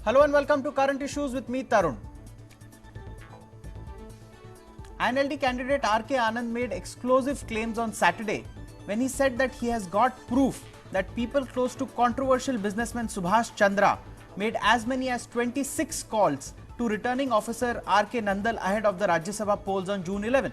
Hello and welcome to Current Issues with me, Tarun. NLD candidate R.K. Anand made explosive claims on Saturday when he said that he has got proof that people close to controversial businessman Subhash Chandra made as many as 26 calls to returning officer R.K. Nandal ahead of the Rajya Sabha polls on June 11.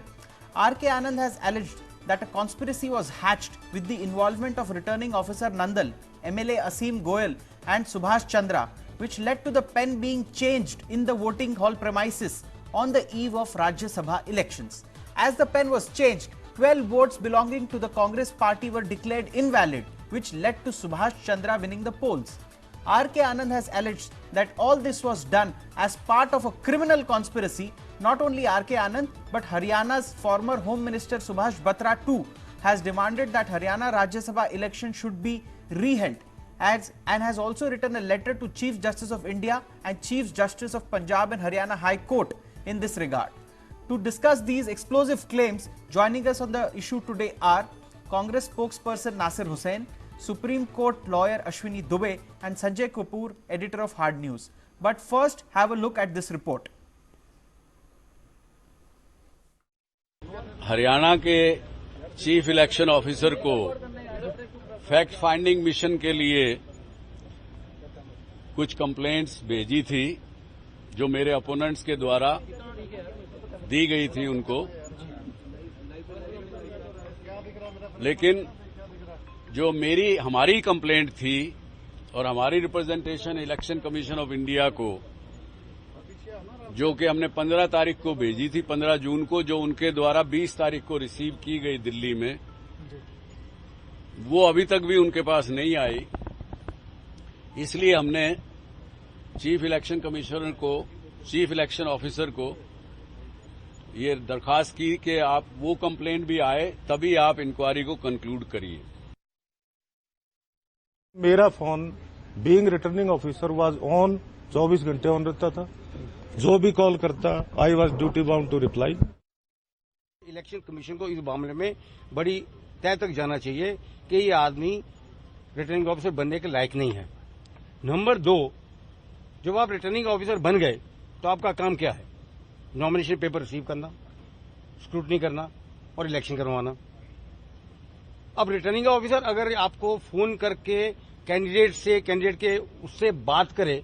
R.K. Anand has alleged that a conspiracy was hatched with the involvement of returning officer Nandal, MLA Aseem Goyal and Subhash Chandra, which led to the pen being changed in the voting hall premises on the eve of Rajya Sabha elections. As the pen was changed, 12 votes belonging to the Congress party were declared invalid, which led to Subhash Chandra winning the polls. R.K. Anand has alleged that all this was done as part of a criminal conspiracy. Not only R.K. Anand, but Haryana's former Home Minister Subhash Batra too has demanded that Haryana Rajya Sabha election should be reheld, and has also written a letter to Chief Justice of India and Chief Justice of Punjab and Haryana High Court in this regard. To discuss these explosive claims, joining us on the issue today are Congress spokesperson Nasir Hussain, Supreme Court lawyer Ashwini Dubey and Sanjay Kapoor, editor of Hard News. But first, have a look at this report. Haryana के chief election officer को fact finding mission के लिए कुछ complaints भेजी थी जो मेरे opponents के द्वारा दी गई थी उनको, लेकिन जो हमारी कंप्लेंट थी और हमारी representation election commission of India को जो कि हमने 15 तारीख को भेजी थी, 15 जून को, जो उनके द्वारा 20 तारीख को रिसीव की गई दिल्ली में, वो अभी तक भी उनके पास नहीं आई। इसलिए हमने चीफ इलेक्शन कमिश्नर को, चीफ इलेक्शन ऑफिसर को ये दरखास्त की कि आप वो कंप्लेंट भी आए तभी आप इंक्वायरी को कंक्लूड करिए। मेरा phone being returning officer was on, 24 घंटे ऑन रहता था। जो भी कॉल करता I was duty bound to reply. Election commission को इस मामले में बड़ी तय तक जाना चाहिए कि ये आदमी रिटर्निंग ऑफिसर बनने के लायक नहीं है। नंबर 2, जब आप रिटर्निंग ऑफिसर बन गए तो आपका काम क्या है? नॉमिनेशन पेपर रिसीव करना, स्क्रूटनी करना और इलेक्शन करवाना। अब रिटर्निंग ऑफिसर अगर आपको फोन करके कैंडिडेट के उससे बात करे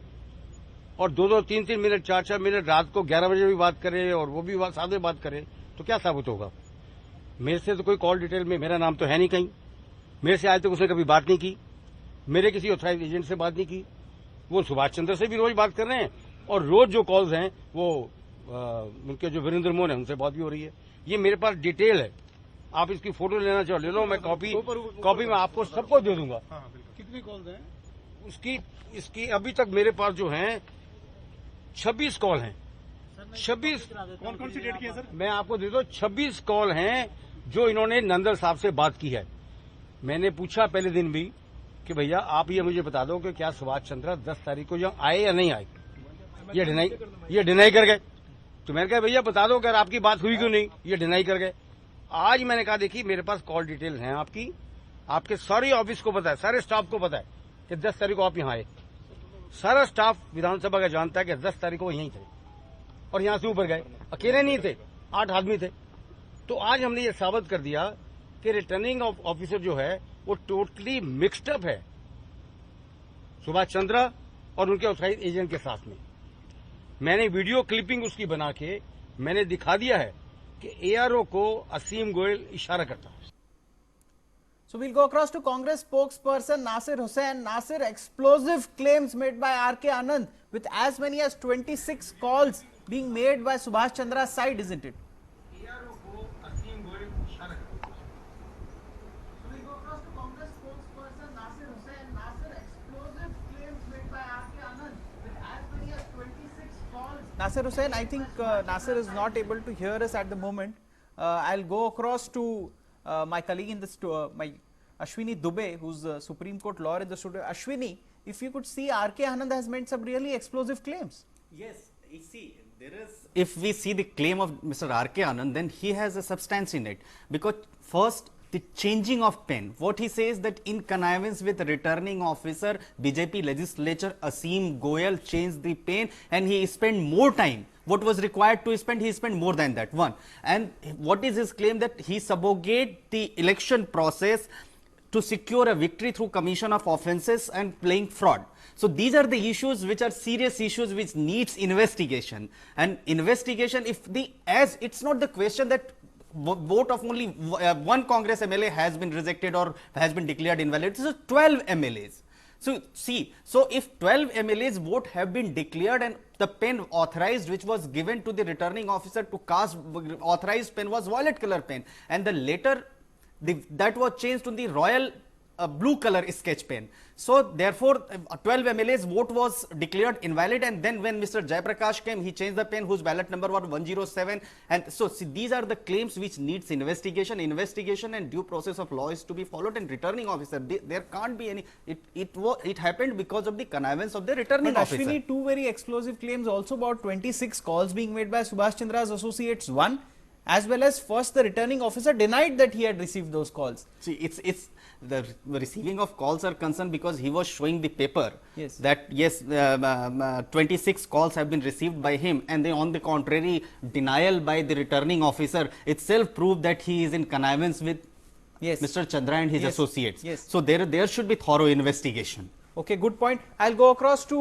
और 2-2, 3-3 मिनट, 4-4 मिनट रात को 11 बजे भी बात करे और वो भी साथ में बात करे तो क्या साबित होगा? मेरे से तो कोई कॉल डिटेल में मेरा नाम तो है नहीं कहीं, मेरे से आज तक उसने कभी बात नहीं की, मेरे किसी ऑथराइज एजेंट से बात नहीं की। वो सुभाष चंद्र से भी रोज बात कर रहे हैं और रोज जो कॉल्स हैं वो उनके जो वीरेंद्र मोहन है उनसे बात भी हो रही है। ये मेरे पास डिटेल है, आप इसकी फोटो लेना चाहो ले लो, मैं कॉपी मैं आपको सबको दे दूंगा। कितनी कॉल्स हैं इसकी अभी तक मेरे पास जो हैं 26 कॉल हैं। 26 कौन सी डेट की है सर? मैं आपको दे दो, 26 कॉल हैं जो इन्होंने नंदल साहब से बात की है। मैंने पूछा पहले दिन भी कि भैया आप ये मुझे बता दो कि क्या सुभाष चंद्रा 10 तारीख को यहाँ आए या नहीं आए। ये डिनाई कर गए। तो मैंने कहा भैया बता दो कि आपकी बात हुई क्यों नहीं, ये डिनाई कर गए। आज मैंने कहा देखिए मेरे पास कॉल डिटेल हैं आपकी, आपके सारे ऑफिस को पता है, सारे स्टाफ को पता है कि 10 तारीख को आप यहाँ आए। सारा स्टाफ विधानसभा का जानता है कि 10 तारीख को यहीं थे और यहां से ऊपर गए। अकेले नहीं थे, 8 आदमी थे। तो आज हमने ये साबित कर दिया कि रिटर्निंग ऑफिसर जो है वो टोटली मिक्सड अप है सुभाष चंद्रा और उनके ऑथराइज एजेंट के साथ में। मैंने वीडियो क्लिपिंग उसकी बना के मैंने दिखा दिया है कि एआरओ को असीम गोयल इशारा करता है। So we'll go across to Congress spokesperson Nasir Hussain. Nasir, explosive claims made by R.K. Anand with as many as 26 calls being made by Subhash Chandra's side, isn't it? So we'll go across to Congress spokesperson Nasir Hussain. Nasir, explosive claims made by R.K. Anand with as many as 26 calls. Nasir Hussain, I think Nasir is not able to hear us at the moment. I'll go across to my colleague in the my Ashwini Dubey, who's a Supreme Court lawyer in the studio. Ashwini, if you could see, R.K. Anand has made some really explosive claims. Yes, you see, if we see the claim of Mr. R.K. Anand, then he has a substance in it, because first the changing of pen. What he says that in connivance with returning officer, BJP legislature Aseem Goyal changed the pen and he spent more time. What was required to spend, he spent more than that, one. And what is his claim? That he subjugate the election process to secure a victory through commission of offences and playing fraud. So these are the issues which are serious issues which needs investigation. And investigation, if the, as it's not the question that vote of only one Congress MLA has been rejected or has been declared invalid. This is 12 MLAs. So see, so if 12 MLAs vote have been declared and the pen authorized which was given to the returning officer to cast authorized pen was violet color pen, and the later that was changed to the royal blue color sketch pen. So therefore 12 MLAs vote was declared invalid, and then when Mr. Jaiprakash came, he changed the pen whose ballot number was 107. And so see, these are the claims which needs investigation and due process of law is to be followed. And returning officer, there can't be any, it happened because of the connivance of the returning but officer. Ashwini, two very explosive claims also about 26 calls being made by Subhash Chandra's associates, one, as well as first the returning officer denied that he had received those calls. See, it's the receiving of calls are concerned because he was showing the paper. Yes. That yes, 26 calls have been received by him, and then on the contrary, denial by the returning officer itself proved that he is in connivance with Mr. Chandra and his associates. Yes. So there should be thorough investigation. Okay, good point. I'll go across to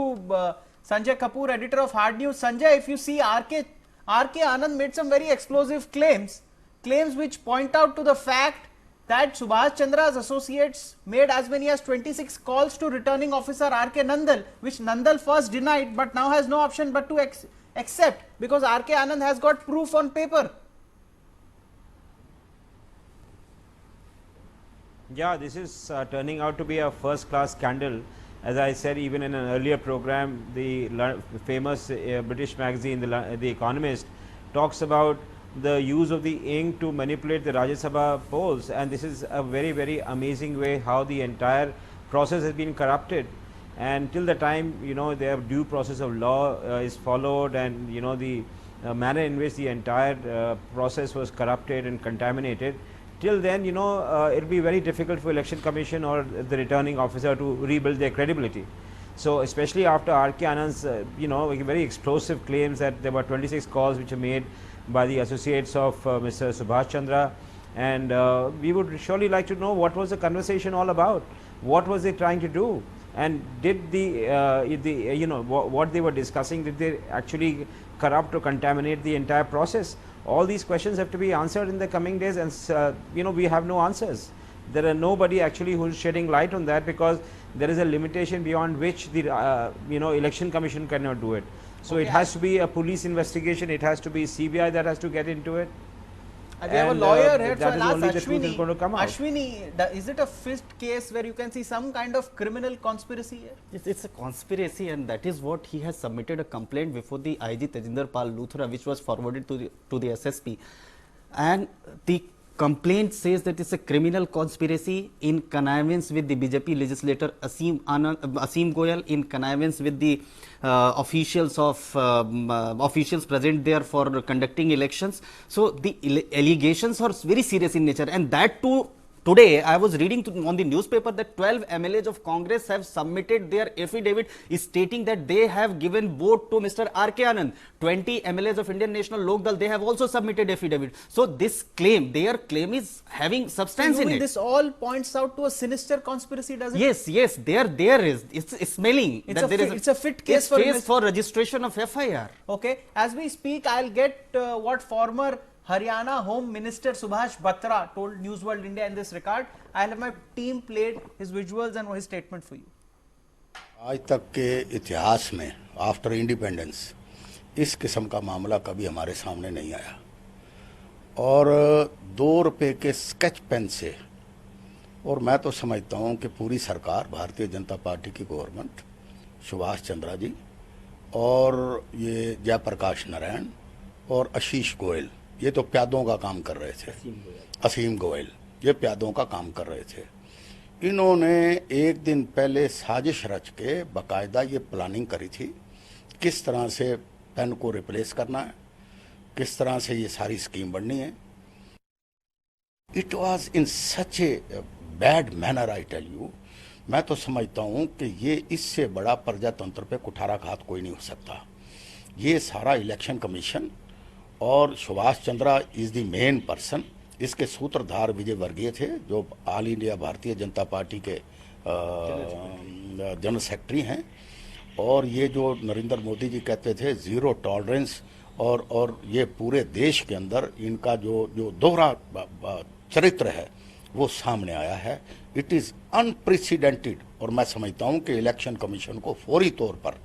Sanjay Kapoor, editor of Hard News. Sanjay, if you see RK Anand made some very explosive claims which point out to the fact that Subhash Chandra's associates made as many as 26 calls to returning officer RK Nandal, which Nandal first denied but now has no option but to accept because RK Anand has got proof on paper. Yeah, this is turning out to be a first class scandal. As I said even in an earlier program, the famous British magazine, The Economist, talks about the use of the ink to manipulate the Rajya Sabha polls, and this is a very, very amazing way how the entire process has been corrupted. And till the time, their due process of law is followed, and the manner in which the entire process was corrupted and contaminated, till then, it'll be very difficult for Election Commission or the returning officer to rebuild their credibility. So especially after RK Anand's, very explosive claims that there were 26 calls which were made by the associates of Mr. Subhash Chandra, and we would surely like to know what was the conversation all about, what was they trying to do, and did what they were discussing, did they actually corrupt or contaminate the entire process? All these questions have to be answered in the coming days, and we have no answers. There are nobody actually who is shedding light on that, because there is a limitation beyond which the Election Commission cannot do it. So it has to be a police investigation, it has to be CBI that has to get into it. We have a lawyer here, that so is I'll only ask the truth is going to come out. Ashwini, is it a fifth case where you can see some kind of criminal conspiracy here? It's a conspiracy, and that is what he has submitted a complaint before the IG Tejinder Pal Luthra, which was forwarded to the SSP. And the complaint says that it's a criminal conspiracy in connivance with the BJP legislator Aseem Goyal, in connivance with the officials present there for conducting elections. So the allegations are very serious in nature, and that too. Today, I was reading on the newspaper that 12 MLAs of Congress have submitted their affidavit stating that they have given vote to Mr. RK Anand. 20 MLAs of Indian National Lok Dal, they have also submitted affidavit. So this claim, their claim is having substance in it. This all points out to a sinister conspiracy, does it? Yes, there is. It's smelling. It's a fit case for registration of FIR. Okay, as we speak, I'll get what former Haryana Home Minister Subhash Batra told News World India in this regard. I'll have my team played his visuals and his statement for you. आज तक के इतिहास में after independence इस किस्म का मामला कभी हमारे सामने नहीं आया, और 2 रुपए के स्केच पेन से, और मैं तो समझता हूं कि पूरी सरकार, भारतीय जनता पार्टी की गवर्नमेंट, सुभाष चंद्रा जी और ये जयप्रकाश नारायण और आशीष गोयल, ये तो प्यादों का काम कर रहे थे, असीम गोयल, ये प्यादों का काम कर रहे थे। इन्होंने एक दिन पहले साजिश रच के बाकायदा ये प्लानिंग करी थी किस तरह से पेन को रिप्लेस करना है, किस तरह से ये सारी स्कीम बननी है। It was in such a bad manner, I tell you. मैं तो समझता हूँ कि ये इससे बड़ा प्रजातंत्र पे कुठाराघात कोई नहीं हो सकता। ये सारा इलेक्शन कमीशन और Subhash Chandra is the main person. इसके सूत्रधार विजय वर्गीय थे, जो all India Bharatiya Janata party के जनरल सेक्रेटरी हैं। और ये जो नरेंद्र मोदी जी कहते थे जीरो टॉलरेंस, और ये पूरे देश के अंदर इनका जो दोहरा चरित्र है वो सामने आया है। It is unprecedented. और मैं समझता हूँ कि इलेक्शन कमीशन को फौरी तौर पर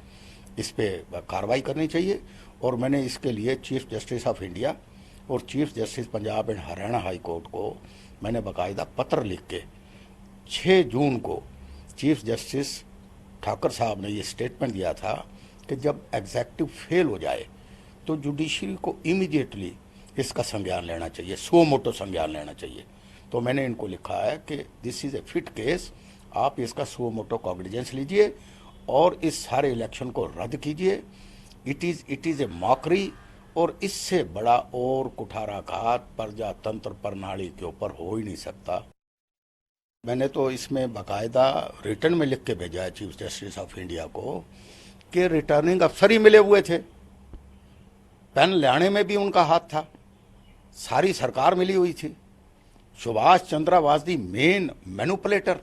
इस पर कार्रवाई करनी चाहिए। और मैंने इसके लिए चीफ जस्टिस ऑफ इंडिया और chief justice Punjab and Haryana high court को मैंने बाकायदा पत्र लिख के 6 जून को चीफ जस्टिस ठाकर साहब ने ये स्टेटमेंट दिया था कि जब एग्जेक्टिव फेल हो जाए तो जुडिशरी को इमीडिएटली इसका संज्ञान लेना चाहिए, सो मोटो संज्ञान लेना चाहिए। तो मैंने इनको लिखा है कि this is a fit case, आप इसका सो मोटो कॉग्निजेंस लीजिए और इस सारे इलेक्शन को रद्द कीजिए। इट इज़ ए मॉकरी, और इससे बड़ा और कुठाराघात प्रजातंत्र प्रणाली के ऊपर हो ही नहीं सकता। मैंने तो इसमें बाकायदा रिटर्न में लिख के भेजा है चीफ जस्टिस ऑफ इंडिया को कि रिटर्निंग अफसर ही मिले हुए थे, पेन लाने में भी उनका हाथ था, सारी सरकार मिली हुई थी। Subhash Chandra was the main manipulator.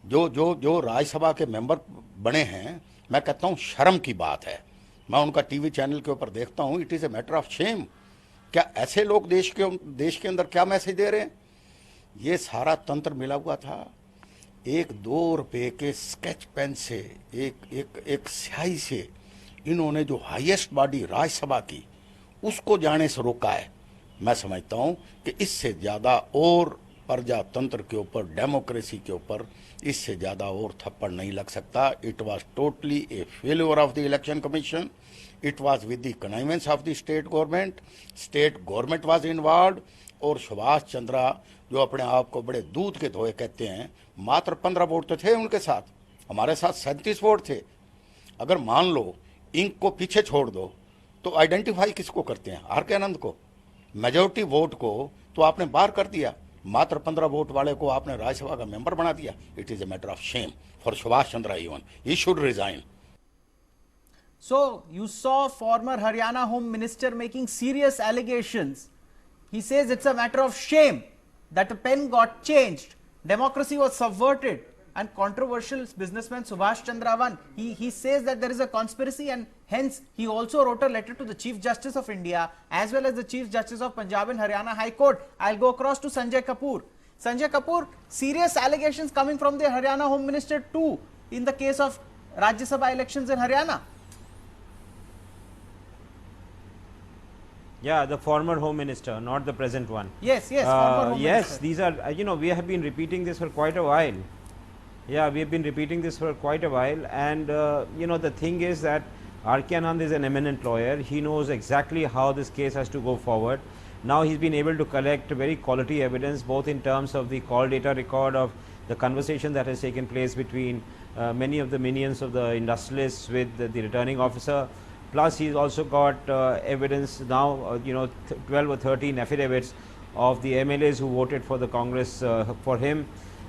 जो राज्यसभा के मेंबर बने हैं, मैं कहता हूँ शर्म की बात है। मैं उनका टीवी चैनल के ऊपर देखता हूँ, it is a matter of shame. क्या ऐसे लोग देश के अंदर क्या मैसेज दे रहे हैं? ये सारा तंत्र मिला हुआ था। 1-2 रुपए के स्केच पेन से, एक स्याही से इन्होंने जो हाईएस्ट बॉडी राज्यसभा की उसको जाने से रोका है। मैं समझता हूं कि इससे ज़्यादा और प्रजातंत्र के ऊपर, डेमोक्रेसी के ऊपर इससे ज़्यादा और थप्पड़ नहीं लग सकता। It was totally a failure of the election commission. It was with the connivance of the state government was involved. और सुभाष चंद्रा जो अपने आप को बड़े दूध के धोए कहते हैं, मात्र 15 वोट तो थे उनके साथ, हमारे साथ 37 वोट थे। अगर मान लो इंक को पीछे छोड़ दो तो आइडेंटिफाई किसको करते हैं? आर के आनंद को। मेजोरिटी वोट को तो आपने बाहर कर दिया, मात्र 15 वोट वाले को आपने राज्यसभा का मेंबर बना दिया। It is a matter of shame for Subhash Chandra even, he should resign. So you saw former Haryana Home Minister making serious allegations. He says it's a matter of shame that a pen got changed, democracy was subverted, and controversial businessman Subhash Chandra won. He says that there is a conspiracy, and hence he also wrote a letter to the Chief Justice of India as well as the Chief Justice of Punjab and Haryana High Court. I'll go across to Sanjay Kapoor. Sanjay Kapoor, serious allegations coming from the Haryana Home Minister too in the case of Rajya Sabha elections in Haryana. Yeah, the former Home Minister, not the present one. Yes, former Home yes, Minister. these are, we have been repeating this for quite a while. Yeah, we have been repeating this for quite a while, and the thing is that R.K. Anand is an eminent lawyer. He knows exactly how this case has to go forward. Now he's been able to collect very quality evidence, both in terms of the call data record of the conversation that has taken place between many of the minions of the industrialists with the returning officer. Plus he's also got evidence now, 12 or 13 affidavits of the MLAs who voted for the Congress for him.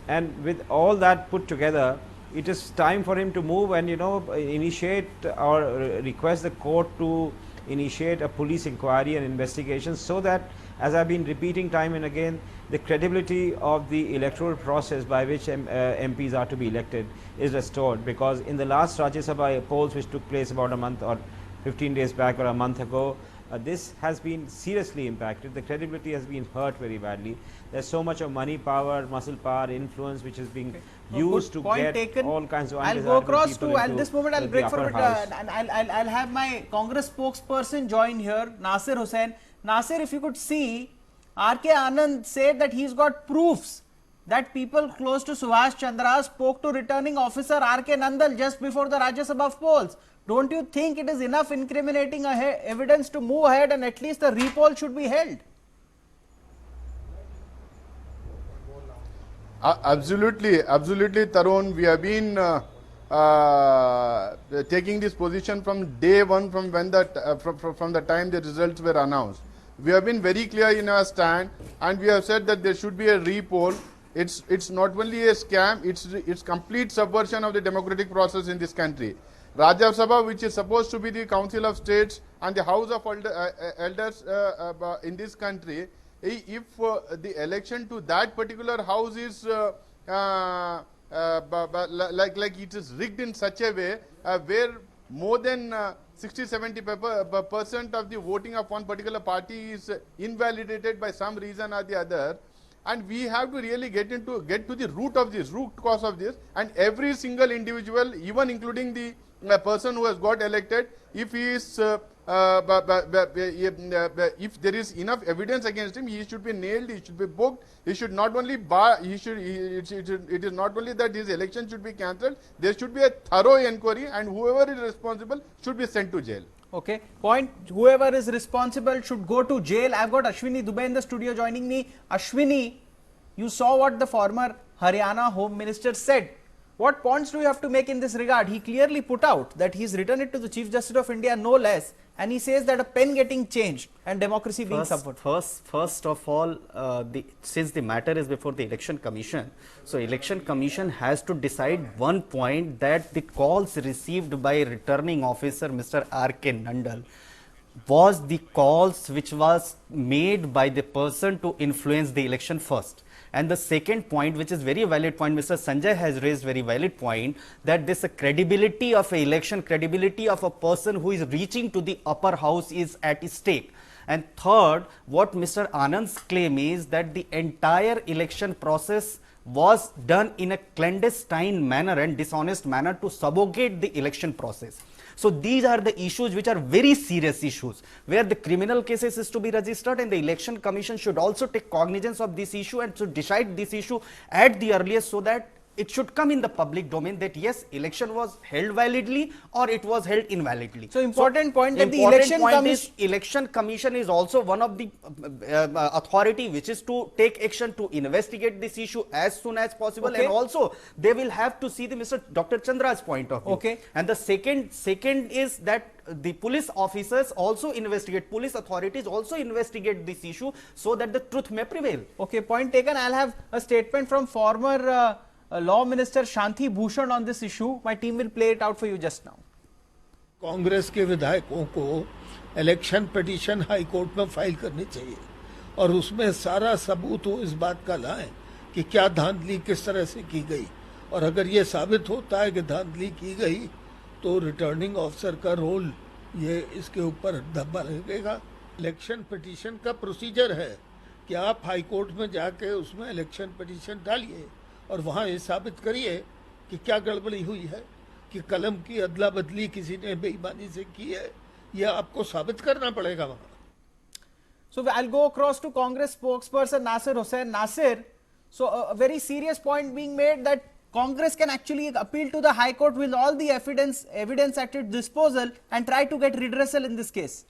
And with all that put together, it is time for him to move and initiate or request the court to initiate a police inquiry and investigation, so that, as I've been repeating time and again, the credibility of the electoral process by which MPs are to be elected is restored. Because in the last Rajya Sabha polls, which took place about a month or 15 days back or a month ago, this has been seriously impacted. The credibility has been hurt very badly. There's so much of money power, muscle power, influence which is being used to get taken. all kinds of I'll go across people to, at into this moment I'll the break for upper a bit, house. and I'll have my Congress spokesperson join here, Nasir Hussain. Nasir, if you could see, R.K. Anand said that he's got proofs that people close to Subhash Chandra spoke to returning officer R.K. Nandal just before the Rajya Sabha polls. Don't you think it is enough incriminating evidence to move ahead, and at least the repoll should be held? Absolutely, Tarun. We have been taking this position from day one, from when from the time the results were announced. We have been very clear in our stand, and we have said that there should be a re-poll. It's not only a scam, it's complete subversion of the democratic process in this country. Rajya Sabha, which is supposed to be the Council of States and the House of Elders in this country, if the election to that particular house is like it is rigged in such a way where more than 60-70% of the voting of one particular party is invalidated by some reason or the other, and we have to really get to the root cause of this, and every single individual, even including the person who has got elected, if he is if there is enough evidence against him, he should be nailed, he should be booked, he should not only it is not only that his election should be cancelled, there should be a thorough inquiry, and whoever is responsible should be sent to jail. Okay, point, whoever is responsible should go to jail. I've got Ashwini Dubey in the studio joining me. Ashwini, you saw what the former Haryana Home Minister said. What points do you have to make in this regard? He clearly put out that he's written it to the Chief Justice of India, no less, and he says that a pen getting changed and democracy being suffered. First of all, since the matter is before the Election Commission, so Election Commission has to decide one point, that the calls received by returning officer Mr. R.K. Nandal was the calls which was made by the person to influence the election first. And the second point, which is very valid point, Mr. Sanjay has raised very valid point, that this credibility of an election, credibility of a person who is reaching to the upper house is at stake. And third, what Mr. Anand's claim is that the entire election process was done in a clandestine manner and dishonest manner to subjugate the election process. So these are the issues which are very serious issues, where the criminal cases is to be registered, and the Election Commission should also take cognizance of this issue and to decide this issue at the earliest, so that it should come in the public domain that yes, election was held validly or it was held invalidly. So important point that the Election Commission is also one of the authority which is to take action to investigate this issue as soon as possible, okay. And also they will have to see the Dr. Chandra's point of view. Okay. And the second is that the police officers also investigate, police authorities also investigate this issue, so that the truth may prevail. Okay, point taken. I'll have a statement from former Law Minister Shanti Bhushan on this issue. My team will play it out for you just now. Congress के विधायकों को election petition high court में file करनी चाहिए और उसमें सारा सबूत वो इस बात का लाएं कि क्या धांधली किस तरह से की गई, और अगर ये साबित होता है कि धांधली की गई तो रिटर्निंग ऑफिसर का रोल ये इसके ऊपर धब्बा लगेगा। इलेक्शन पिटीशन का प्रोसीजर है कि आप हाई कोर्ट में जाके उसमें इलेक्शन पिटीशन डालिए और वहाँ ये साबित करिए कि क्या गड़बड़ी हुई है, कि कलम की अदला बदली किसी ने बेईमानी से की है, यह आपको साबित करना पड़ेगा वहाँ। So I'll go across to Congress spokesperson Nasir Hussain. Nasir, so a very serious point being made that Congress can actually appeal to the High Court with all the evidence at its disposal and try to get redressal in this case.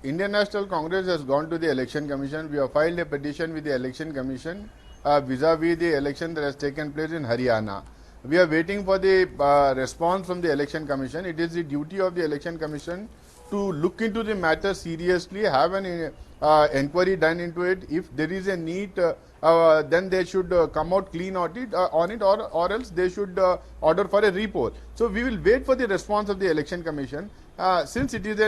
Indian National Congress has gone to the Election Commission. We have filed a petition with the Election Commission vis-a-vis the election that has taken place in Haryana. We are waiting for the response from the Election Commission. It is the duty of the Election Commission to look into the matter seriously, have an inquiry done into it. If there is a need, then they should come out clean on it, or else they should order for a repoll. So we will wait for the response of the Election Commission. Since it is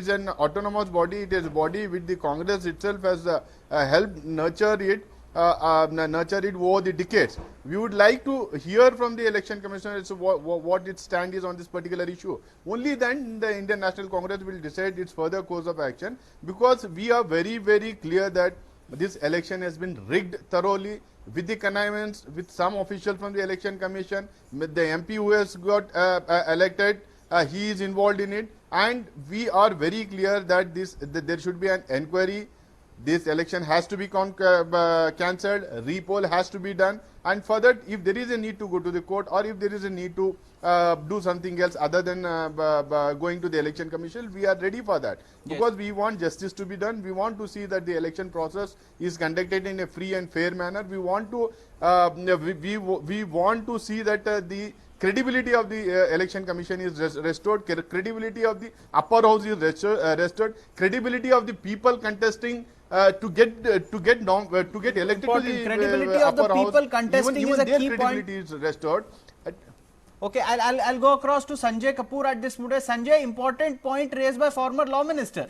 an autonomous body, it is a body which the Congress itself has helped nurture it over the decades. We would like to hear from the Election Commission as to what its stand is on this particular issue. Only then the Indian National Congress will decide its further course of action, because we are very, very clear that this election has been rigged thoroughly with the connivance with some official from the Election Commission. With the MP who has got elected, he is involved in it, and we are very clear that there should be an inquiry. This election has to be cancelled, repoll has to be done, and further, if there is a need to go to the court, or if there is a need to do something else other than going to the Election Commission, we are ready for that. Yes. Because we want justice to be done. We want to see that the election process is conducted in a free and fair manner. We want to we want to see that the credibility of the election commission is restored, credibility of the upper house is restored, credibility of the people contesting to get elected to the credibility of the upper people house, contesting even is a their key point. credibility is restored. Okay, I'll go across to Sanjay Kapoor at this moment. Sanjay, important point raised by former law minister.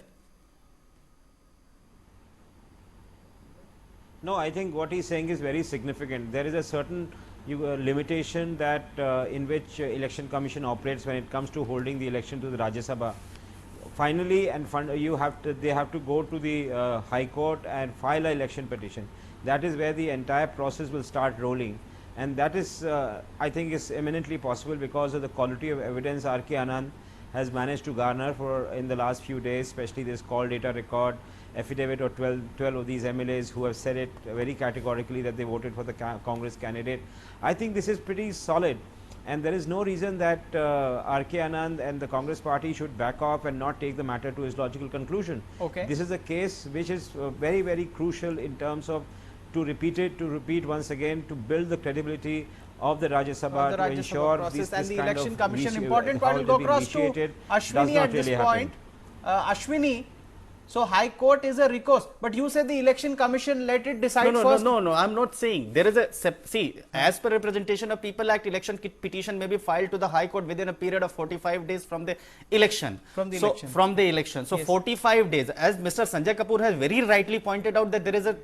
No, I think what he's saying is very significant. There is a certain limitation that in which election commission operates when it comes to holding the election to the Rajya Sabha. Finally, they have to go to the High Court and file an election petition. That is where the entire process will start rolling, and that is I think is eminently possible because of the quality of evidence R.K. Anand has managed to garner in the last few days, especially this call data record affidavit of 12 of these MLAs who have said it very categorically that they voted for the Congress candidate. I think this is pretty solid, and there is no reason that R.K. Anand and the Congress party should back off and not take the matter to its logical conclusion. Okay. This is a case which is very, very crucial in terms of to repeat once again, to build the credibility of the Rajya Sabha, to ensure process and the kind election of commission. Important point will go across to Ashwini at this point. Ashwini, so High Court is a recourse, but you say the election commission let it decide first. No, I'm not saying. There is see, as per Representation of People Act, election petition may be filed to the High Court within a period of 45 days from the election. From the election. So yes. 45 days, as Mr. Sanjay Kapoor has very rightly pointed out, that there is a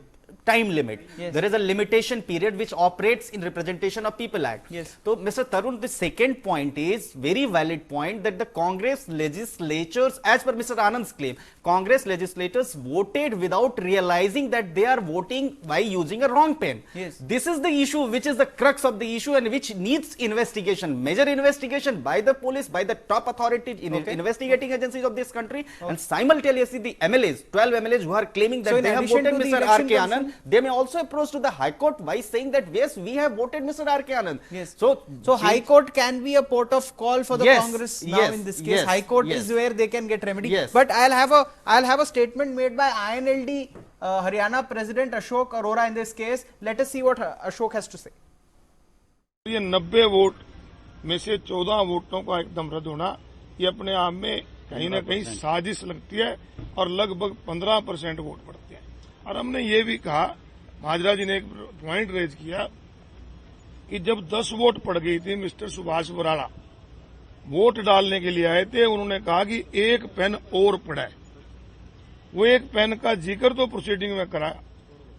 time limit. Yes. There is a limitation period which operates in Representation of People Act. Yes. So, Mr. Tarun, the second point is very valid point that the Congress legislatures, as per Mr. Anand's claim, Congress legislators voted without realizing that they are voting by using a wrong pen. Yes. This is the issue which is the crux of the issue and which needs investigation, major investigation by the police, by the top authority in investigating agencies of this country, and simultaneously the MLAs, 12 MLAs who are claiming that they have voted Mr. R.K. Anand, they may also approach to the High Court by saying that yes, we have voted Mr. R.K. Anand. Yes. So High Court can be a port of call for the Congress now in this case. High Court is where they can get remedy. Yes. But I'll have a statement made by INLD Haryana President Ashok Arora in this case. Let us see what Ashok has to say. ये 90 vote में से 14 वोटों का एकदम रद्द होना ये अपने आप में कहीं न कहीं साजिश लगती है और लगभग 15% वोट पड़ते हैं। और हमने ये भी कहा, महाजरा जी ने एक पॉइंट रेज किया कि जब 10 वोट पड़ गई थी, मिस्टर सुभाष बराड़ा वोट डालने के लिए आए थे, उन्होंने कहा कि एक पेन और पड़ा है। वो एक पेन का जिक्र तो प्रोसीडिंग में कराया,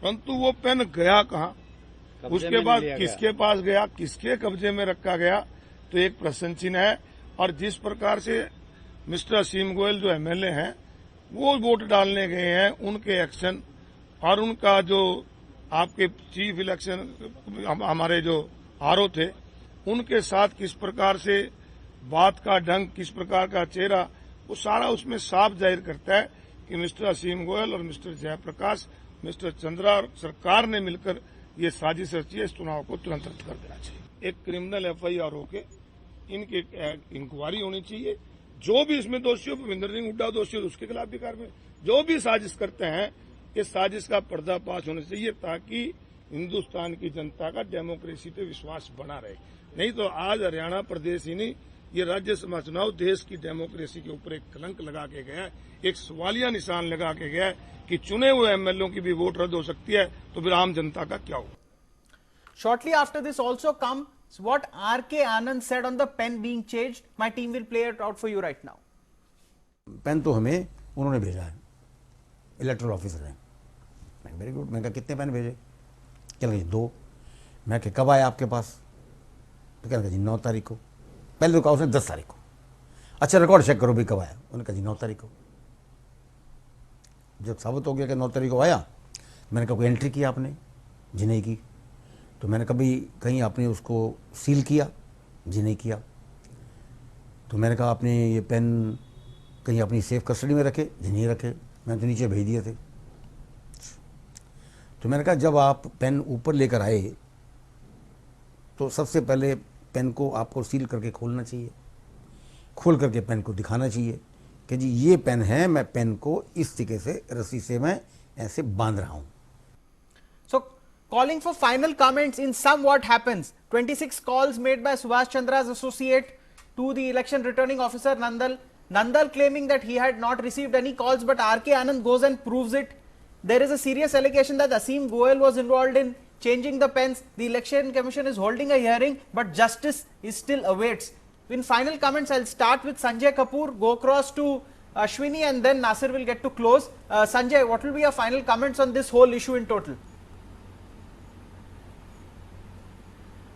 परंतु वो पेन गया कहाँ, उसके बाद किसके पास गया, किसके कब्जे में रखा गया, तो एक प्रश्न चिन्ह है। और जिस प्रकार से मिस्टर असीम गोयल जो एमएलए हैं वो वोट डालने गए हैं, उनके एक्शन और उनका जो आपके चीफ इलेक्शन हमारे जो आरओ थे उनके साथ किस प्रकार से बात का ढंग, किस प्रकार का चेहरा, वो सारा उसमें साफ जाहिर करता है कि मिस्टर असीम गोयल और मिस्टर जयप्रकाश, मिस्टर चंद्रा और सरकार ने मिलकर ये साजिश रची है। इस चुनाव को तुरंत रद्द कर देना चाहिए। एक क्रिमिनल एफआईआर होके इनकी इंक्वायरी होनी चाहिए। जो भी इसमें दोषी हो, भूपेंद्र सिंह हुड्डा दोषी हो, उसके खिलाफ भी कार्रवाई। जो भी साजिश करते हैं, ये साजिश का पर्दाफाश होना चाहिए ताकि हिंदुस्तान की जनता का डेमोक्रेसी पे विश्वास बना रहे। नहीं तो आज हरियाणा प्रदेश ही नहीं, ये राज्यसभा चुनाव देश की डेमोक्रेसी के ऊपर एक कलंक लगा के गया है, एक सवालिया निशान लगा के गया है कि चुने हुए एमएलए की भी वोट रद्द हो सकती है, तो फिर आम जनता का क्या होगा। Shortly after this also comes what R.K. Anand said on the pen being changed. My team will play it out for you right now. Pen तो हमें उन्होंने भेजा है, इलेक्टोरल ऑफिसर हैं। मैं वेरी गुड, मैं कहा कितने पेन भेजे, क्या लगे 2। मैं कहा कब आया आपके पास, तो क्या लगा जी 9 तारीख को। पहले तो कहा उसने 10 तारीख को। अच्छा रिकॉर्ड चेक करो भी कब आया, उन्होंने कहा जी 9 तारीख को। जब साबित हो गया कि 9 तारीख को आया, मैंने कहा कोई एंट्री की आपने, जी नहीं की। तो मैंने कभी कहीं आपने उसको सील किया, जी नहीं किया। तो मैंने कहा आपने ये पेन कहीं अपनी सेफ कस्टडी में रखे, जी नहीं रखे, मैंने तो नीचे भेज दिए थे। तो मैंने कहा जब आप पेन ऊपर लेकर आए तो सबसे पहले पेन को आपको सील करके खोलना चाहिए, खोल करके पेन को दिखाना चाहिए कि जी ये पेन है, मैं पेन को इस तरीके से रस्सी से मैं ऐसे बांध रहा हूँ। calling for final comments in sum what happens. 26 calls made by Subhash Chandra's associate to the election returning officer Nandal. Nandal claiming that he had not received any calls, but R.K. Anand goes and proves it. There is a serious allegation that Aseem Goyal was involved in changing the pens. The Election Commission is holding a hearing, but justice is still awaits. In final comments, I'll start with Sanjay Kapoor, go across to Ashwini, and then Nasir will get to close. Sanjay, what will be your final comments on this whole issue in total?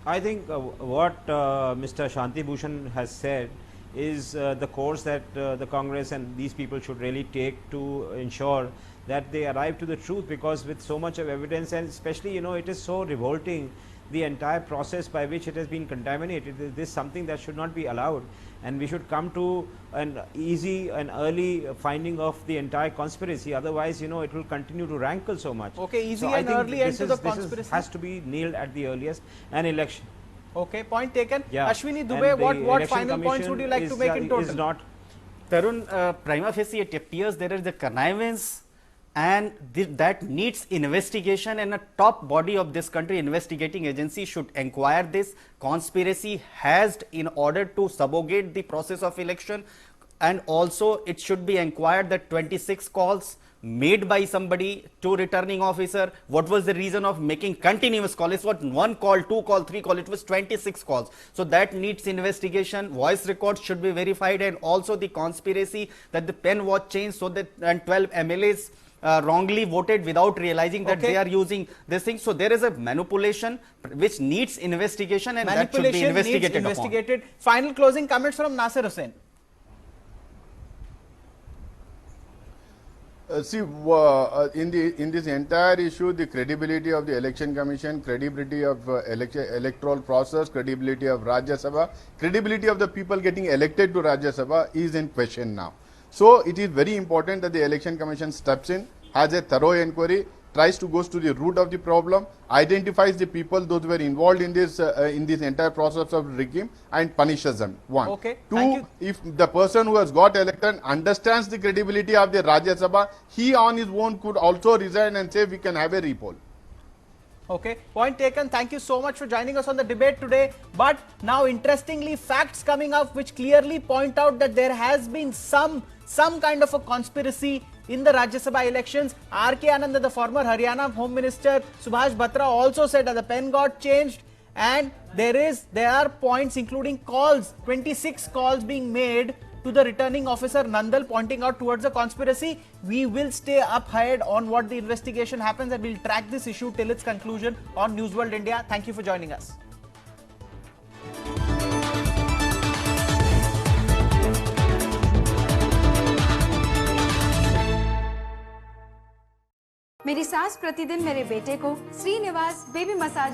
I think what Mr. Shanti Bhushan has said is the course that the Congress and these people should really take to ensure that they arrive to the truth, because with so much of evidence, and especially, you know, it is so revolting, the entire process by which it has been contaminated. This is something that should not be allowed, and we should come to an easy and early finding of the entire conspiracy. Otherwise, you know, it will continue to rankle so much. Okay, easy so and early end to the conspiracy. Has to be nailed at the earliest, an election. Okay, point taken. Yeah. Ashwini Dubey, what final Commission points would you like to make in total? Is not Tarun, prima facie it appears there is the connivance, and that needs investigation, and a top body of this country, investigating agency, should inquire this conspiracy hatched in order to subjugate the process of election. And also it should be inquired that 26 calls made by somebody to returning officer, what was the reason of making continuous calls? It's not 1 call, 2 call, 3 call, it was 26 calls. So that needs investigation. Voice records should be verified, and also the conspiracy that the pen was changed so that, and 12 MLAs wrongly voted without realizing that they are using this thing. So there is a manipulation which needs investigation, and that should be investigated. Final closing comments from Nasir Hussain. In this entire issue, the credibility of the Election Commission, credibility of electoral process, credibility of Rajya Sabha, credibility of the people getting elected to Rajya Sabha is in question now. So it is very important that the Election Commission steps in, has a thorough inquiry, tries to go to the root of the problem, identifies the people those who were involved in this entire process of rigging, and punishes them. One. Okay. Two, if the person who has got elected understands the credibility of the Rajya Sabha, he on his own could also resign and say we can have a repoll. Okay, point taken. Thank you so much for joining us on the debate today. But now, interestingly, facts coming up which clearly point out that there has been some kind of a conspiracy in the Rajya Sabha elections. R.K. Anand, the former Haryana Home Minister, Subhash Batra also said that the pen got changed, and there are points including calls, 26 calls being made to the returning officer Nandal, pointing out towards a conspiracy. We will stay up ahead on what the investigation happens, and we'll track this issue till its conclusion on News World India. Thank you for joining us. मेरी सास प्रतिदिन मेरे बेटे को Srinivas baby massage